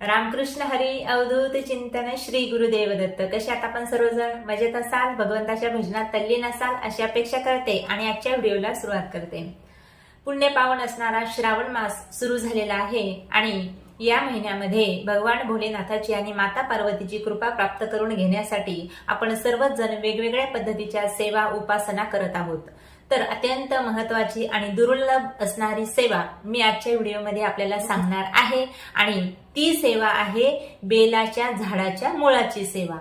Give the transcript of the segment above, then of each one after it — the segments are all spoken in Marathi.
रामकृष्ण हरी अवधूत चिंतन श्री गुरुदेव दत्त। कसे आहात आपण सर्वजण? मजेत असाल, भगवंताच्या भजनात तल्लीन असाल अशी अपेक्षा करते आणि आजच्या व्हिडिओला सुरुवात करते। पुण्य पावन असणारा श्रावण मास सुरू झालेला आहे आणि या महिन्यामध्ये भगवान भोलेनाथाची आणि माता पार्वतीची कृपा प्राप्त करून घेण्यासाठी आपण सर्वच जण वेगवेगळ्या पद्धतीच्या सेवा उपासना करत आहोत। तर अत्यंत महत्वाची आणि दुर्लभ असणारी सेवा मी आजच्या व्हिडिओमध्ये आपल्याला सांगणार आहे आणि ती सेवा आहे बेलाच्या झाडाच्या मुळाची सेवा।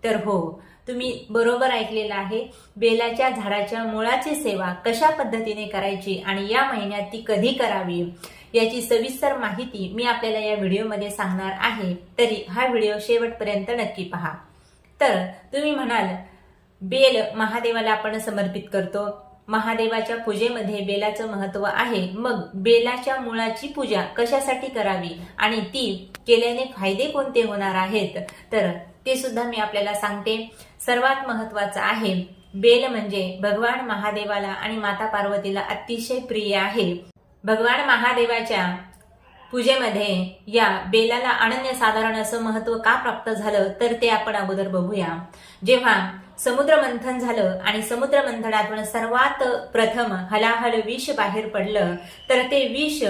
तर हो, तुम्ही बरोबर ऐकलेलं आहे। बेलाच्या झाडाच्या मुळाची सेवा कशा पद्धतीने करायची आणि या महिन्यात ती कधी करावी याची सविस्तर माहिती मी आपल्याला या व्हिडिओमध्ये सांगणार आहे। तरी हा व्हिडिओ शेवटपर्यंत नक्की पहा। तर तुम्ही म्हणाल, बेल महादेवाला आपण समर्पित करतो, महादेवाच्या पूजेमध्ये बेलाचं महत्व आहे, मग बेलाच्या मुळाची पूजा कशासाठी करावी आणि ती केल्याने फायदे कोणते होणार आहेत, तर ते सुद्धा मी आपल्याला सांगते। सर्वात महत्वाचं आहे, बेल म्हणजे भगवान महादेवाला आणि माता पार्वतीला अतिशय प्रिय आहे। भगवान महादेवाच्या पूजेमध्ये या बेलाला अनन्यसाधारण असं महत्व का प्राप्त झालं तर ते आपण अगोदर बघूया। जेव्हा समुद्र मंथन झालं आणि समुद्र मंथनातून सर्वात प्रथम हलाहल विष बाहेर पडलं, तर ते विष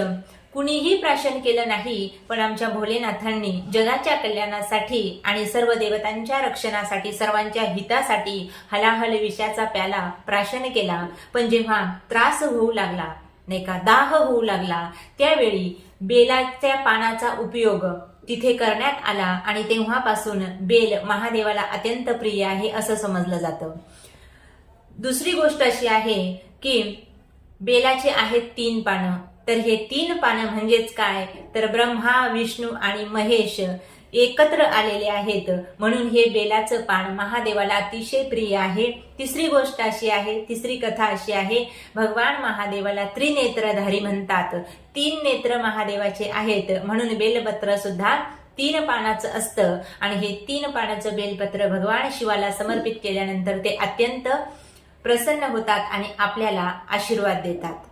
कुणीही प्राशन केलं नाही, पण आमच्या भोलेनाथांनी जगाच्या कल्याणासाठी आणि सर्व देवतांच्या रक्षणासाठी, सर्वांच्या हितासाठी हलाहल विषाचा प्याला प्राशन केला। पण जेव्हा त्रास होऊ लागला, नाही का, दाह होऊ लागला, त्यावेळी बेलाच्या पानाचा उपयोग तिथे करण्यात आला आणि तेव्हापासून बेल महादेवाला अत्यंत प्रिय आहे असं समजलं जातं। दुसरी गोष्ट अशी आहे की बेलाचे आहेत 3 पानं। तर हे 3 पानं म्हणजेच काय, तर ब्रह्मा, विष्णू आणि महेश एकत्र आलेले आहेत, म्हणून हे बेलाचं पान महादेवाला अतिशय प्रिय आहे। तिसरी गोष्ट अशी आहे, तिसरी कथा अशी आहे, भगवान महादेवाला त्रिनेत्रधारी म्हणतात। 3 नेत्र महादेवाचे आहेत, म्हणून बेलपत्र सुद्धा 3 पानाचं असतं आणि हे 3 पानाचं बेलपत्र भगवान शिवाला समर्पित केल्यानंतर ते अत्यंत प्रसन्न होतात आणि आपल्याला आशीर्वाद देतात।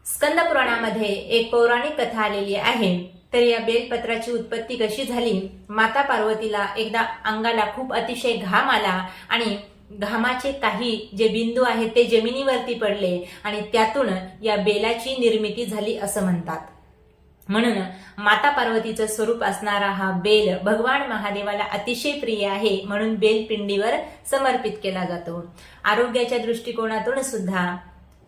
स्कंद पुराणामध्ये एक पौराणिक कथा आलेली आहे। तर या बेलपत्राची उत्पत्ती कशी झाली, माता पार्वतीला एकदा अंगाला खूप अतिशय घाम आला आणि घामाचे काही जे बिंदू आहेत ते जमिनीवरती पडले आणि त्यातून या बेलाची निर्मिती झाली असं म्हणतात। म्हणून माता पार्वतीचं स्वरूप असणारा हा बेल भगवान महादेवाला अतिशय प्रिय आहे, म्हणून बेलपिंडीवर समर्पित केला जातो। आरोग्याच्या दृष्टिकोनातून सुद्धा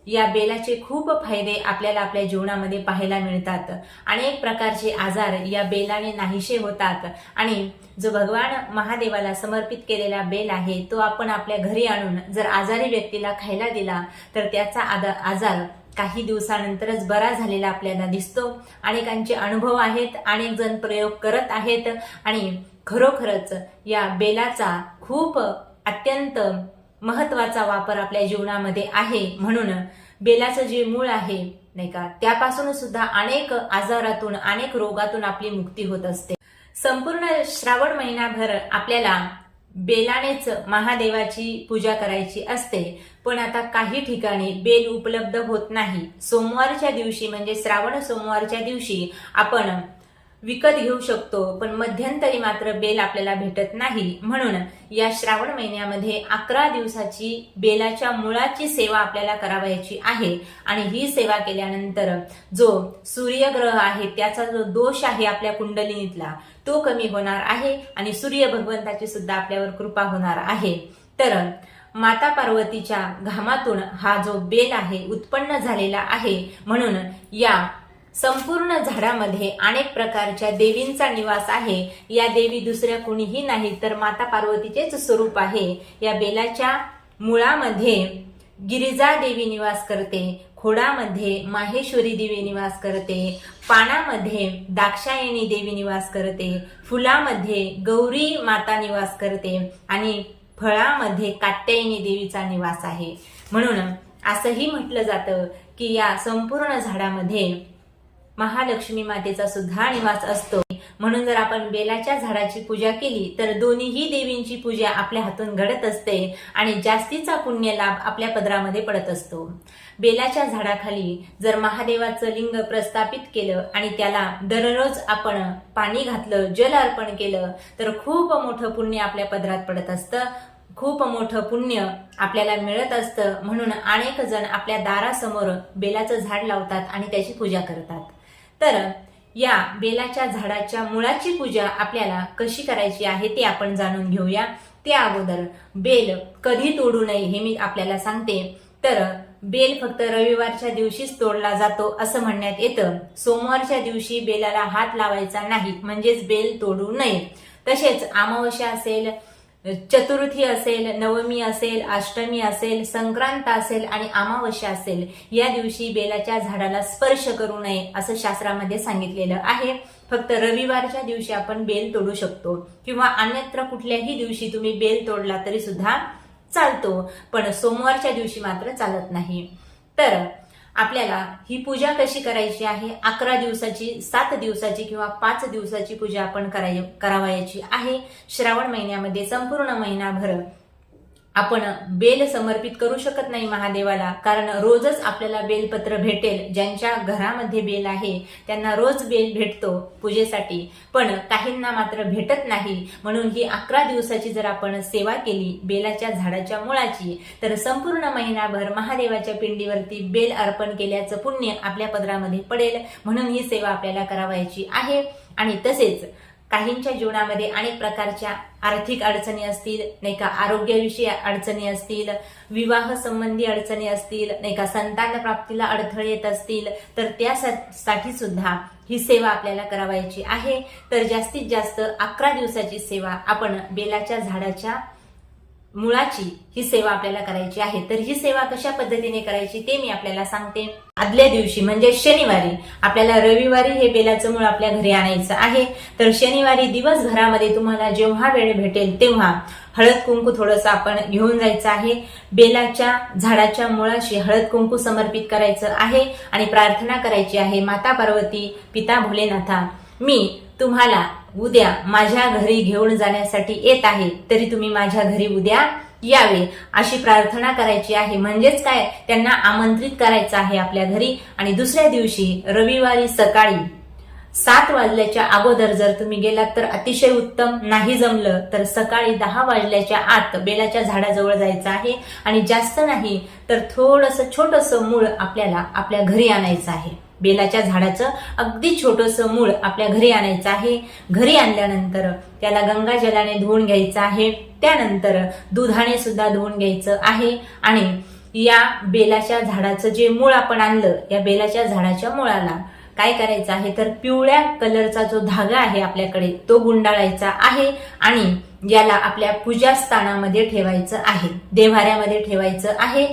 या बेलाचे खूप फायदे आपल्याला आपल्या जीवनामध्ये पाहायला मिळतात। अनेक प्रकारचे आजार या बेलाने नाहीसे होतात आणि जो भगवान महादेवाला समर्पित केलेला बेल आहे तो आपण आपल्या घरी आणून जर आजारी व्यक्तीला खायला दिला तर त्याचा आजार काही दिवसानंतरच बरा झालेला आपल्याला दिसतो। अनेकांचे अनुभव आहेत, अनेक जण प्रयोग करत आहेत आणि खरोखरच या बेलाचा खूप अत्यंत महत्वाचा वापर आपल्या जीवनामध्ये आहे। म्हणून बेलाचं जे मूळ आहे, नाही का, त्यापासून सुद्धा अनेक आजारातून, अनेक रोगातून आपली मुक्ती होत असते। संपूर्ण श्रावण महिनाभर आपल्याला बेलानेच महादेवाची पूजा करायची असते, पण आता काही ठिकाणी बेल उपलब्ध होत नाही। सोमवारच्या दिवशी म्हणजे श्रावण सोमवारच्या दिवशी आपण विकत घेऊ शकतो, पण मध्यंतरी मात्र बेल आपल्याला भेटत नाही। म्हणून या श्रावण महिन्यामध्ये 11 दिवसाची बेलाच्या मुळाची सेवा आपल्याला करावायची आहे आणि ही सेवा केल्यानंतर जो सूर्यग्रह आहे त्याचा जो दोष आहे आपल्या कुंडलिनीतला तो कमी होणार आहे आणि सूर्य भगवंताची सुद्धा आपल्यावर कृपा होणार आहे। तर माता पार्वतीच्या घामातून हा जो बेल आहे उत्पन्न झालेला आहे, म्हणून या संपूर्ण झाडामध्ये अनेक प्रकारच्या देवींचा निवास आहे। या देवी दुसऱ्या कुणीही नाही तर माता पार्वतीचेच स्वरूप आहे। या बेलाच्या मुळामध्ये गिरिजा देवी निवास करते, खोडामध्ये माहेश्वरी देवी निवास करते, पानामध्ये दाक्षायणी देवी निवास करते, फुलामध्ये गौरी माता निवास करते आणि फळामध्ये कात्यायनी देवीचा निवास आहे। म्हणून असंही म्हटलं जातं की या संपूर्ण झाडामध्ये महालक्ष्मी मातेचा सुद्धा निवास असतो। म्हणून जर आपण बेलाच्या झाडाची पूजा केली तर दोन्हीही देवींची पूजा आपल्या हातून घडत असते आणि जास्तीचा पुण्य लाभ आपल्या पदरामध्ये पडत असतो। बेलाच्या झाडाखाली जर महादेवाचं लिंग प्रस्थापित केलं आणि त्याला दररोज आपण पाणी घातलं, जल अर्पण केलं तर खूप मोठं पुण्य आपल्या पदरात पडत असतं, खूप मोठं पुण्य आपल्याला मिळत असतं। म्हणून अनेक जण आपल्या दारासमोर बेलाचं झाड लावतात आणि त्याची पूजा करतात। तर या बेलाच्या झाडाच्या मुळाची पूजा आपल्याला कशी करायची आहे ते आपण जाणून घेऊया। त्या अगोदर बेल कधी तोडू नये हे मी आपल्याला सांगते। तर बेल फक्त रविवारच्या दिवशीच तोडला जातो असं म्हणण्यात येतं। सोमवारच्या दिवशी बेलाला हात लावायचा नाही, म्हणजेच बेल तोडू नये। तसेच अमावस्या असेल, चतुर्थी असेल, नवमी असेल, अष्टमी असेल, संक्रांत असेल आणि अमावस्या असेल, या दिवशी बेलाच्या झाडाला स्पर्श करू नये असं शास्त्रामध्ये सांगितलेलं आहे। फक्त रविवारच्या दिवशी आपण बेल तोडू शकतो किंवा अन्यत्र कुठल्याही दिवशी तुम्ही बेल तोडला तरी सुद्धा चालतो, पण सोमवारच्या दिवशी मात्र चालत नाही। तर आपल्याला ही पूजा कशी करायची आहे? 11 दिवसाची, 7 दिवसाची किंवा 5 दिवसाची पूजा आपण करावयाची आहे। श्रावण महिन्यामध्ये संपूर्ण महिनाभर आपण बेल समर्पित करू शकत नाही महादेवाला, कारण रोजच आपल्याला बेलपत्र भेटेल। ज्यांच्या घरामध्ये बेल आहे त्यांना रोज बेल भेटतो पूजेसाठी, पण काहींना मात्र भेटत नाही। म्हणून ही 11 दिवसाची जर आपण सेवा केली बेलाच्या झाडाच्या मुळाची तर संपूर्ण महिनाभर महादेवाच्या पिंडीवरती बेल अर्पण केल्याचं पुण्य आपल्या पदरामध्ये पडेल। म्हणून ही सेवा आपल्याला करावयाची आहे। आणि तसेच काहींच्या जीवनामध्ये अनेक प्रकारच्या आर्थिक अडचणी असतील, नाही का, आरोग्याविषयी अडचणी असतील, विवाह संबंधी अडचणी असतील, नाही का, संतान प्राप्तीला अडथळे येत असतील, तर त्यासाठी सुद्धा ही सेवा आपल्याला करावयाची आहे। तर जास्तीत जास्त 11 दिवसाची सेवा आपण बेलाच्या झाडाच्या मुळाची ही सेवा आपल्याला करायची आहे। तर ही सेवा कशा पद्धतीने करायची ते मी आपल्याला सांगते। आदल्या दिवशी म्हणजे शनिवारी, आपल्याला रविवारी हे बेलाचं मूळ आपल्या घरी आणायचं आहे। तर शनिवारी दिवसभरामध्ये तुम्हाला जेव्हा वेळ भेटेल तेव्हा हळद कुंकू थोडंसं आपण घेऊन जायचं आहे। बेलाच्या झाडाच्या मुळाशी हळद कुंकू समर्पित करायचं आहे आणि प्रार्थना करायची आहे, माता पार्वती, पिता भोलेनाथा, मी तुम्हाला उद्या माझ्या घरी घेऊन जाण्यासाठी येत आहे, तरी तुम्ही माझ्या घरी उद्या यावे अशी प्रार्थना करायची आहे। म्हणजेच काय, त्यांना आमंत्रित करायचं आहे आपल्या घरी। आणि दुसऱ्या दिवशी रविवारी सकाळी 7 वाजल्याच्या अगोदर जर तुम्ही गेलात तर अतिशय उत्तम, नाही जमलं तर सकाळी 10 वाजल्याच्या आत बेलाच्या झाडाजवळ जायचं आहे आणि जास्त नाही तर थोडंसं छोटंसं मूळ आपल्याला आपल्या घरी आणायचं आहे। बेलाच्या झाडाचं अगदी छोटंसं मूळ आपल्या घरी आणायचं आहे। घरी आणल्यानंतर त्याला गंगाजलाने धुवून घ्यायचं आहे, त्यानंतर दुधाने सुद्धा धुवून घ्यायचं आहे। आणि या बेलाच्या झाडाचं जे मूळ आपण आणलं, या बेलाच्या झाडाच्या मुळाला काय करायचं आहे तर पिवळ्या कलरचा जो धागा आहे आपल्याकडे तो गुंडाळायचा आहे आणि याला आपल्या पूजास्थानामध्ये ठेवायचं आहे, देव्हाऱ्यामध्ये ठेवायचं आहे।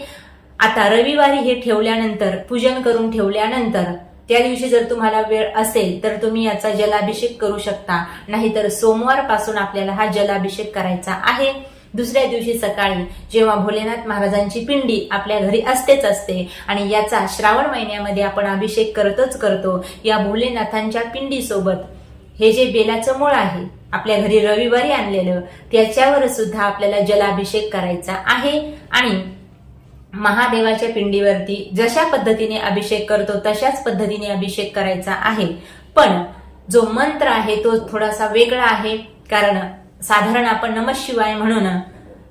आता रविवारी हे ठेवल्यानंतर, पूजन करून ठेवल्यानंतर त्या दिवशी जर तुम्हाला वेळ असेल तर तुम्ही याचा जलाभिषेक करू शकता, नाहीतर सोमवार पासून आपल्याला हा जलाभिषेक करायचा आहे। दुसऱ्या दिवशी सकाळी जेव्हा भोलेनाथ महाराजांची पिंडी आपल्या घरी असतेच असते आणि याचा श्रावण महिन्यामध्ये आपण अभिषेक करतो, या भोलेनाथांच्या पिंडीसोबत हे जे बेलाचं मूळ आहे आपल्या घरी रविवारी आणलेलं, त्याच्यावर सुद्धा आपल्याला जलाभिषेक करायचा आहे। आणि महादेवाच्या पिंडीवरती जशा पद्धतीने अभिषेक करतो तशाच पद्धतीने अभिषेक करायचा आहे। पण जो मंत्र आहे तो थोडासा वेगळा आहे, कारण साधारण आपण नमः शिवाय म्हणून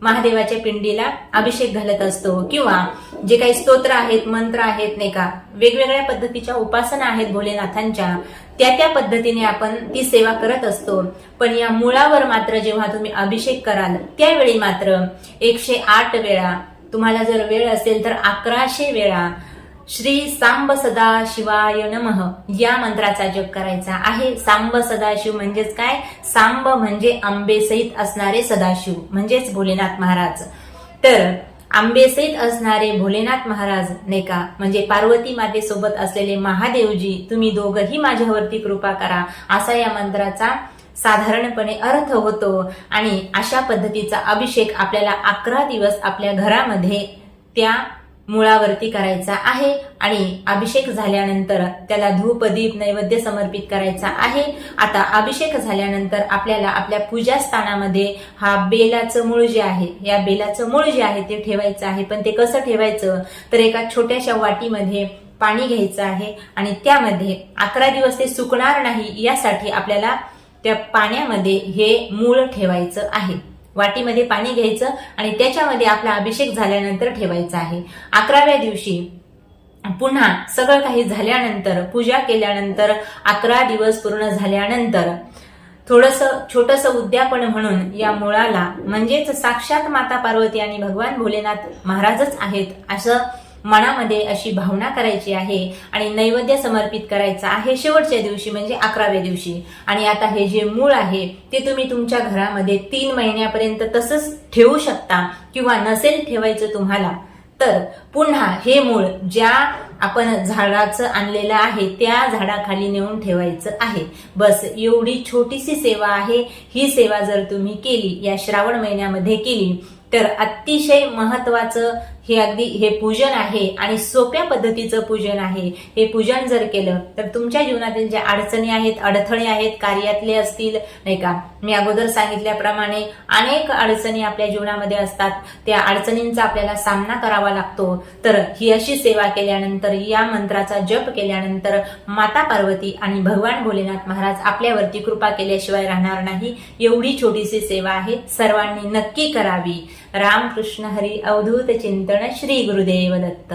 महादेवाच्या पिंडीला अभिषेक घालत असतो किंवा जे काही स्तोत्र आहेत, मंत्र आहेत, नाही का, वेगवेगळ्या पद्धतीच्या उपासना आहेत भोलेनाथांच्या, त्या पद्धतीने आपण ती सेवा करत असतो। पण या मुळावर मात्र जेव्हा तुम्ही अभिषेक कराल त्यावेळी मात्र 108 वेळा, तुम्हाला जर वेळ असेल तर 1100 वेळा श्री सांब सदा शिवाय नमः या मंत्राचा जप करायचा आहे। सांब सदाशिव म्हणजेच काय, सांब म्हणजे आंबेसहित असणारे सदाशिव म्हणजेच भोलेनाथ महाराज। तर आंबेसहित असणारे भोलेनाथ महाराज, नाही का, म्हणजे पार्वती मातेसोबत असलेले महादेवजी, तुम्ही दोघंही माझ्यावरती कृपा करा असा या मंत्राचा साधारणपणे अर्थ होतो। आणि अशा पद्धतीचा अभिषेक आपल्याला 11 दिवस आपल्या घरामध्ये त्या मुळावरती करायचा आहे आणि अभिषेक झाल्यानंतर त्याला धूप दीप नैवेद्य समर्पित करायचा आहे। आता अभिषेक झाल्यानंतर आपल्याला आपल्या पूजा स्थानामध्ये हा बेलाचं मूळ जे आहे, या बेलाचं मूळ जे आहे ते ठेवायचं आहे। पण ते कसं ठेवायचं, तर एका छोट्याशा वाटीमध्ये पाणी घ्यायचं आहे आणि त्यामध्ये 11 दिवस ते सुकणार नाही यासाठी आपल्याला त्या पाण्यामध्ये हे मूळ ठेवायचं आहे। वाटीमध्ये पाणी घ्यायचं आणि त्याच्यामध्ये आपला अभिषेक झाल्यानंतर ठेवायचा आहे। 11व्या दिवशी पुन्हा सगळं काही झाल्यानंतर, पूजा केल्यानंतर 11 दिवस पूर्ण झाल्यानंतर छोटस उद्यापन म्हणून या मुळाला, म्हणजेच साक्षात माता पार्वती आणि भगवान भोलेनाथ महाराजच आहेत असं मनामध्ये अशी भावना करायची आहे आणि नैवेद्य समर्पित करायचा आहे शेवटच्या दिवशी म्हणजे 11व्या दिवशी। आणि आता हे जे मूळ आहे ते तुम्ही तुमच्या घरामध्ये 3 महिन्यापर्यंत तसंच ठेवू शकता, किंवा नसेल ठेवायचं तुम्हाला तर पुन्हा हे मूळ ज्या आपण झाडाचं आणलेलं आहे त्या झाडाखाली नेऊन ठेवायचं आहे। बस एवढी छोटीशी सेवा आहे। ही सेवा जर तुम्ही केली, या श्रावण महिन्यामध्ये केली, तर अतिशय महत्वाचं हे पूजन आहे आणि सोप्या पद्धतीचं पूजन आहे। हे पूजन जर केलं तर तुमच्या जीवनातील ज्या अडचणी आहेत, अडथळे आहेत, कार्यातले असतील नाही का, मी अगोदर सांगितल्याप्रमाणे अनेक अडचणी आपल्या जीवनामध्ये असतात, त्या अडचणींचा आपल्याला सामना करावा लागतो। तर ही अशी सेवा केल्यानंतर, या मंत्राचा जप केल्यानंतर माता पार्वती आणि भगवान भोलेनाथ महाराज आपल्यावरती कृपा केल्याशिवाय राहणार नाही। एवढी छोटीशी सेवा आहे, सर्वांनी नक्की करावी। रामकृष्ण हरी अवधूत चिंतन श्री गुरुदेव दत्त।